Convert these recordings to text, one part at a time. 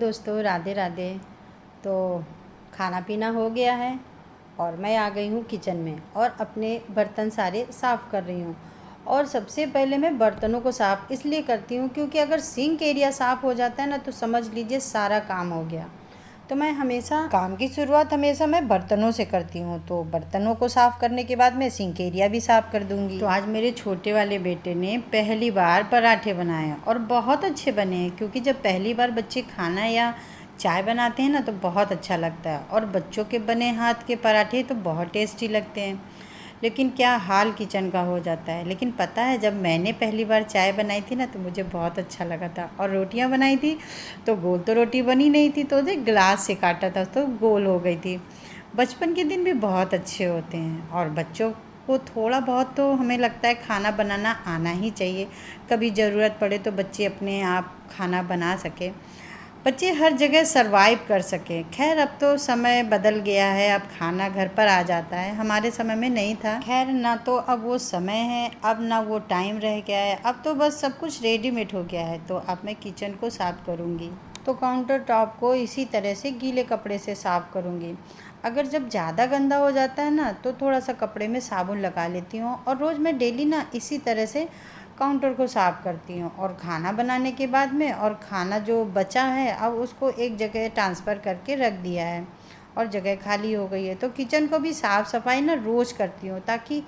दोस्तों, राधे राधे। तो खाना पीना हो गया है और मैं आ गई हूँ किचन में और अपने बर्तन सारे साफ़ कर रही हूँ। और सबसे पहले मैं बर्तनों को साफ़ इसलिए करती हूँ क्योंकि अगर सिंक एरिया साफ़ हो जाता है ना तो समझ लीजिए सारा काम हो गया। तो मैं हमेशा काम की शुरुआत मैं बर्तनों से करती हूँ। तो बर्तनों को साफ़ करने के बाद मैं सिंक एरिया भी साफ़ कर दूँगी। तो आज मेरे छोटे वाले बेटे ने पहली बार पराठे बनाए और बहुत अच्छे बने हैं, क्योंकि जब पहली बार बच्चे खाना या चाय बनाते हैं ना तो बहुत अच्छा लगता है। और बच्चों के बने हाथ के पराठे तो बहुत टेस्टी लगते हैं। लेकिन क्या हाल किचन का हो जाता है। लेकिन पता है, जब मैंने पहली बार चाय बनाई थी ना तो मुझे बहुत अच्छा लगा था। और रोटियां बनाई थी तो गोल तो रोटी बनी नहीं थी, तो उसे ग्लास से काटा था तो गोल हो गई थी। बचपन के दिन भी बहुत अच्छे होते हैं और बच्चों को थोड़ा बहुत तो हमें लगता है खाना बनाना आना ही चाहिए। कभी ज़रूरत पड़े तो बच्चे अपने आप खाना बना सके, बच्चे हर जगह सरवाइव कर सकें। खैर, अब तो समय बदल गया है, अब खाना घर पर आ जाता है। हमारे समय में नहीं था। खैर, ना तो अब वो समय है, अब ना वो टाइम रह गया है। अब तो बस सब कुछ रेडीमेड हो गया है। तो अब मैं किचन को साफ़ करूँगी तो काउंटर टॉप को इसी तरह से गीले कपड़े से साफ़ करूँगी। अगर जब ज़्यादा गंदा हो जाता है ना तो थोड़ा सा कपड़े में साबुन लगा लेती हूँ। और रोज़ मैं डेली ना इसी तरह से काउंटर को साफ़ करती हूँ। और खाना बनाने के बाद में और खाना जो बचा है अब उसको एक जगह ट्रांसफ़र करके रख दिया है और जगह खाली हो गई है। तो किचन को भी साफ़ सफाई ना रोज़ करती हूँ ताकि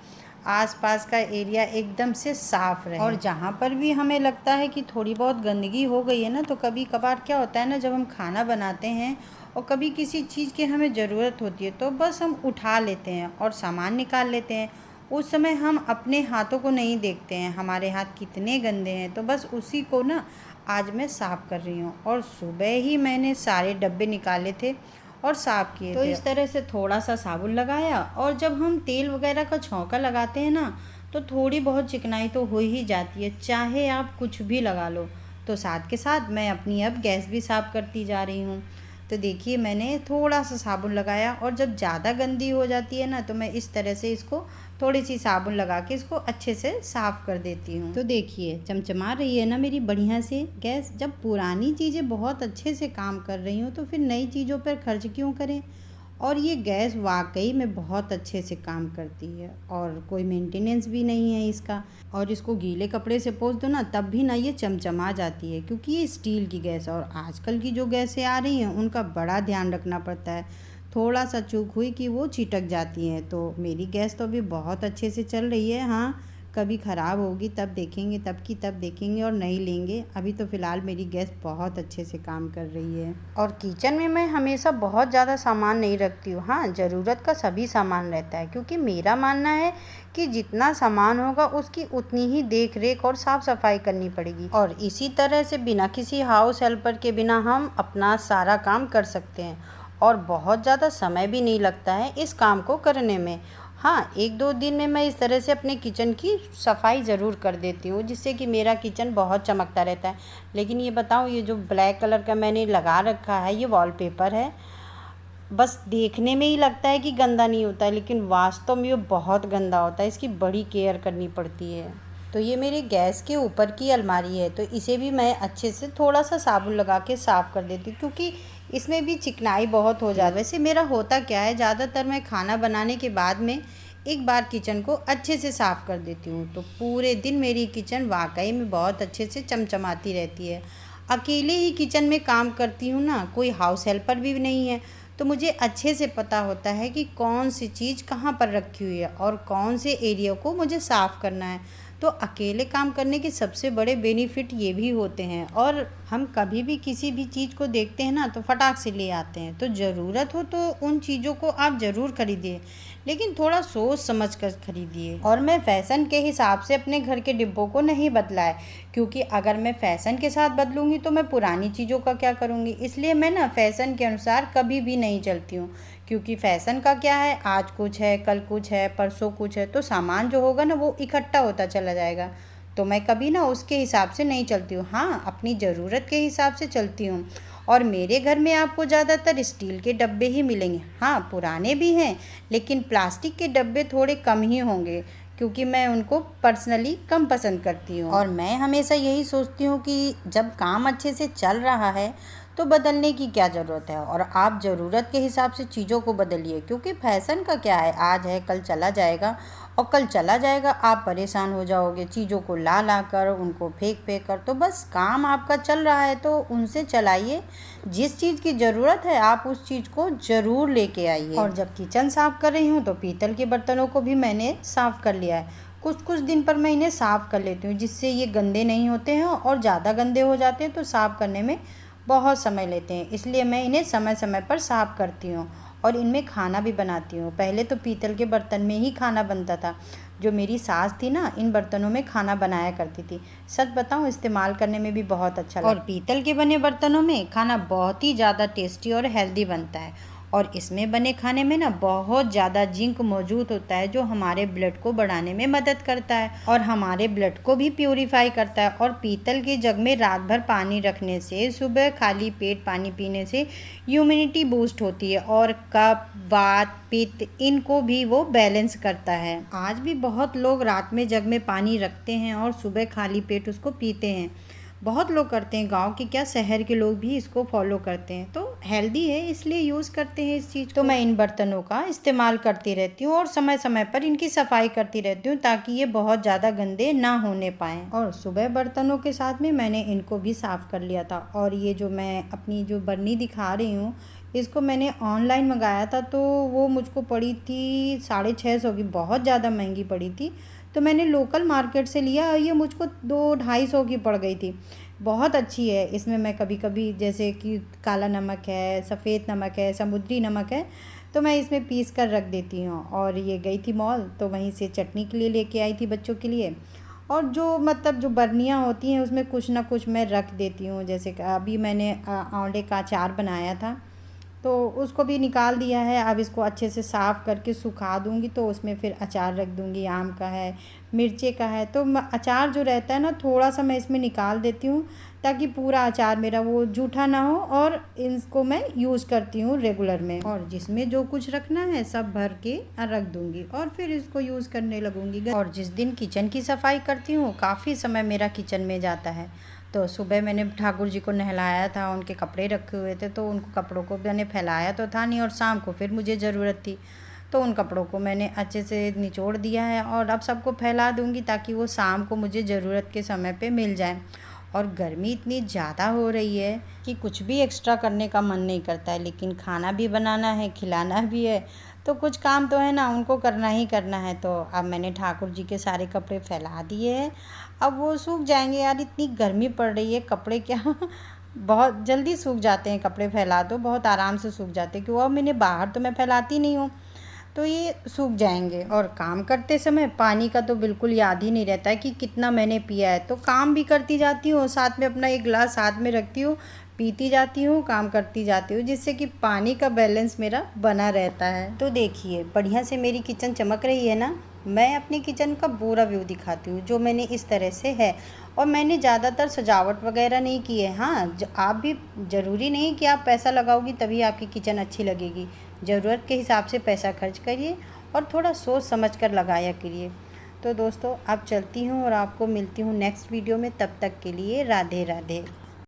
आसपास का एरिया एकदम से साफ़ रहे। और जहाँ पर भी हमें लगता है कि थोड़ी बहुत गंदगी हो गई है ना तो कभी कभार क्या होता है ना, जब हम खाना बनाते हैं और कभी किसी चीज़ की हमें ज़रूरत होती है तो बस हम उठा लेते हैं और सामान निकाल लेते हैं। उस समय हम अपने हाथों को नहीं देखते हैं हमारे हाथ कितने गंदे हैं। तो बस उसी को ना आज मैं साफ़ कर रही हूँ। और सुबह ही मैंने सारे डब्बे निकाले थे और साफ़ किए थे। तो इस तरह से थोड़ा सा साबुन लगाया और जब हम तेल वगैरह का छौंका लगाते हैं ना तो थोड़ी बहुत चिकनाई तो हो ही जाती है, चाहे आप कुछ भी लगा लो। तो साथ के साथ मैं अपनी अब गैस भी साफ़ करती जा रही हूँ। तो देखिए, मैंने थोड़ा सा साबुन लगाया और जब ज़्यादा गंदी हो जाती है ना तो मैं इस तरह से इसको थोड़ी सी साबुन लगा के इसको अच्छे से साफ़ कर देती हूँ। तो देखिए, चमचमा रही है ना मेरी बढ़िया से गैस। जब पुरानी चीज़ें बहुत अच्छे से काम कर रही हूँ तो फिर नई चीज़ों पर खर्च क्यों करें। और ये गैस वाकई में बहुत अच्छे से काम करती है और कोई मेंटेनेंस भी नहीं है इसका। और इसको गीले कपड़े से पोंछ दो ना तब भी ना ये चमचमा जाती है, क्योंकि ये स्टील की गैस है। और आजकल की जो गैसें आ रही हैं उनका बड़ा ध्यान रखना पड़ता है। थोड़ा सा चूक हुई कि वो चिटक जाती हैं। तो मेरी गैस तो अभी बहुत अच्छे से चल रही है। हाँ, कभी ख़राब होगी तब देखेंगे, तब की तब देखेंगे और नहीं लेंगे। अभी तो फ़िलहाल मेरी गैस बहुत अच्छे से काम कर रही है। और किचन में मैं हमेशा बहुत ज़्यादा सामान नहीं रखती हूँ। हाँ, ज़रूरत का सभी सामान रहता है, क्योंकि मेरा मानना है कि जितना सामान होगा उसकी उतनी ही देख रेख और साफ़ सफाई करनी पड़ेगी। और इसी तरह से बिना किसी हाउस हेल्पर के बिना हम अपना सारा काम कर सकते हैं और बहुत ज़्यादा समय भी नहीं लगता है इस काम को करने में। हाँ, 1-2 दिन में मैं इस तरह से अपने किचन की सफाई ज़रूर कर देती हूँ, जिससे कि मेरा किचन बहुत चमकता रहता है। लेकिन ये बताऊँ, ये जो ब्लैक कलर का मैंने लगा रखा है ये वॉलपेपर है। बस देखने में ही लगता है कि गंदा नहीं होता है, लेकिन वास्तव में ये बहुत गंदा होता है। इसकी बड़ी केयर करनी पड़ती है। तो ये मेरी गैस के ऊपर की अलमारी है, तो इसे भी मैं अच्छे से थोड़ा सा साबुन लगा के साफ़ कर देती हूँ, क्योंकि इसमें भी चिकनाई बहुत हो जाती है। वैसे मेरा होता क्या है, ज़्यादातर मैं खाना बनाने के बाद में एक बार किचन को अच्छे से साफ़ कर देती हूँ तो पूरे दिन मेरी किचन वाकई में बहुत अच्छे से चमचमाती रहती है। अकेले ही किचन में काम करती हूँ ना, कोई हाउस हेल्पर भी नहीं है, तो मुझे अच्छे से पता होता है कि कौन सी चीज़ कहाँ पर रखी हुई है और कौन से एरिया को मुझे साफ़ करना है। तो अकेले काम करने के सबसे बड़े बेनिफिट ये भी होते हैं। और हम कभी भी किसी भी चीज़ को देखते हैं ना तो फटाक से ले आते हैं। तो ज़रूरत हो तो उन चीज़ों को आप ज़रूर खरीदिए, लेकिन थोड़ा सोच समझ कर खरीदिए। और मैं फ़ैशन के हिसाब से अपने घर के डिब्बों को नहीं बदला है, क्योंकि अगर मैं फ़ैशन के साथ बदलूँगी तो मैं पुरानी चीज़ों का क्या करूँगी। इसलिए मैं ना फ़ैशन के अनुसार कभी भी नहीं चलती हूँ, क्योंकि फ़ैशन का क्या है, आज कुछ है, कल कुछ है, परसों कुछ है, तो सामान जो होगा ना वो इकट्ठा होता चला जाएगा। तो मैं कभी ना उसके हिसाब से नहीं चलती हूँ। हाँ, अपनी ज़रूरत के हिसाब से चलती हूँ। और मेरे घर में आपको ज़्यादातर स्टील के डब्बे ही मिलेंगे। हाँ, पुराने भी हैं, लेकिन प्लास्टिक के डब्बे थोड़े कम ही होंगे, क्योंकि मैं उनको पर्सनली कम पसंद करती हूँ। और मैं हमेशा यही सोचती हूँ कि जब काम अच्छे से चल रहा है तो बदलने की क्या ज़रूरत है। और आप ज़रूरत के हिसाब से चीज़ों को बदलिए, क्योंकि फैशन का क्या है, आज है कल चला जाएगा, और कल चला जाएगा आप परेशान हो जाओगे चीज़ों को ला ला कर, उनको फेंक फेंक कर। तो बस काम आपका चल रहा है तो उनसे चलाइए, जिस चीज़ की ज़रूरत है आप उस चीज़ को ज़रूर लेके आइए। और जब किचन साफ़ कर रही हूँ तो पीतल के बर्तनों को भी मैंने साफ़ कर लिया है। कुछ कुछ दिन पर मैं इन्हें साफ़ कर लेती हूँ, जिससे ये गंदे नहीं होते हैं, और ज़्यादा गंदे हो जाते हैं तो साफ़ करने में बहुत समय लेते हैं, इसलिए मैं इन्हें समय समय पर साफ़ करती हूँ। और इनमें खाना भी बनाती हूँ। पहले तो पीतल के बर्तन में ही खाना बनता था, जो मेरी सास थी ना, इन बर्तनों में खाना बनाया करती थी। सच बताऊँ, इस्तेमाल करने में भी बहुत अच्छा लगता है। और पीतल के बने बर्तनों में खाना बहुत ही ज़्यादा टेस्टी और हेल्दी बनता है। और इसमें बने खाने में ना बहुत ज़्यादा जिंक मौजूद होता है, जो हमारे ब्लड को बढ़ाने में मदद करता है और हमारे ब्लड को भी प्यूरीफाई करता है। और पीतल के जग में रात भर पानी रखने से, सुबह खाली पेट पानी पीने से इम्यूनिटी बूस्ट होती है, और कफ, वात, पित्त, इनको भी वो बैलेंस करता है। आज भी बहुत लोग रात में जग में पानी रखते हैं और सुबह खाली पेट उसको पीते हैं। बहुत लोग करते हैं, गांव के क्या शहर के लोग भी इसको फॉलो करते हैं। तो हेल्दी है इसलिए यूज़ करते हैं इस चीज़। तो मैं इन बर्तनों का इस्तेमाल करती रहती हूँ और समय समय पर इनकी सफाई करती रहती हूँ, ताकि ये बहुत ज़्यादा गंदे ना होने पाएँ। और सुबह बर्तनों के साथ में मैंने इनको भी साफ़ कर लिया था। और ये जो मैं अपनी जो बर्नी दिखा रही हूँ, इसको मैंने ऑनलाइन मंगाया था, तो वो मुझको पड़ी थी 650 की, बहुत ज़्यादा महंगी पड़ी थी। तो मैंने लोकल मार्केट से लिया और ये मुझको 200-250 की पड़ गई थी। बहुत अच्छी है। इसमें मैं कभी कभी, जैसे कि काला नमक है, सफ़ेद नमक है, समुद्री नमक है, तो मैं इसमें पीस कर रख देती हूँ। और ये गई थी मॉल, तो वहीं से चटनी के लिए लेके आई थी बच्चों के लिए। और जो मतलब जो बर्नियाँ होती हैं उसमें कुछ ना कुछ मैं रख देती हूँ। जैसे कि अभी मैंने आंवले का अचार बनाया था, तो उसको भी निकाल दिया है। अब इसको अच्छे से साफ़ करके सुखा दूँगी, तो उसमें फिर अचार रख दूँगी। आम का है, मिर्चे का है, तो अचार जो रहता है ना, थोड़ा सा मैं इसमें निकाल देती हूँ, ताकि पूरा अचार मेरा वो जूठा ना हो। और इसको मैं यूज़ करती हूँ रेगुलर में। और जिसमें जो कुछ रखना है सब भर के रख दूँगी, और फिर इसको यूज़ करने लगूँगी। और जिस दिन किचन की सफाई करती हूँ, काफ़ी समय मेरा किचन में जाता है। तो सुबह मैंने ठाकुर जी को नहलाया था, उनके कपड़े रखे हुए थे, तो उनको कपड़ों को मैंने फैलाया तो था नहीं, और शाम को फिर मुझे ज़रूरत थी, तो उन कपड़ों को मैंने अच्छे से निचोड़ दिया है। और अब सबको फैला दूँगी, ताकि वो शाम को मुझे ज़रूरत के समय पे मिल जाए। और गर्मी इतनी ज़्यादा हो रही है कि कुछ भी एक्स्ट्रा करने का मन नहीं करता है, लेकिन खाना भी बनाना है, खिलाना भी है, तो कुछ काम तो है ना, उनको करना ही करना है। तो अब मैंने ठाकुर जी के सारे कपड़े फैला दिए हैं, अब वो सूख जाएंगे। यार इतनी गर्मी पड़ रही है, कपड़े क्या बहुत जल्दी सूख जाते हैं, कपड़े फैला दो बहुत आराम से सूख जाते हैं, क्यों अब मैंने बाहर तो मैं फैलाती नहीं हूँ, तो ये सूख जाएंगे। और काम करते समय पानी का तो बिल्कुल याद ही नहीं रहता है कि कितना मैंने पिया है। तो काम भी करती जाती हूँ, साथ में अपना एक गिलास साथ में रखती हूँ, पीती जाती हूँ, काम करती जाती हूँ, जिससे कि पानी का बैलेंस मेरा बना रहता है। तो देखिए बढ़िया से मेरी किचन चमक रही है ना। मैं अपनी किचन का पूरा व्यू दिखाती हूँ, जो मैंने इस तरह से है। और मैंने ज़्यादातर सजावट वगैरह नहीं की है। हाँ, आप भी ज़रूरी नहीं कि आप पैसा लगाओगी तभी आपकी किचन अच्छी लगेगी। ज़रूरत के हिसाब से पैसा खर्च करिए, और थोड़ा सोच समझ कर लगाया करिए। तो दोस्तों अब चलती हूँ, और आपको मिलती हूँ नेक्स्ट वीडियो में। तब तक के लिए राधे राधे।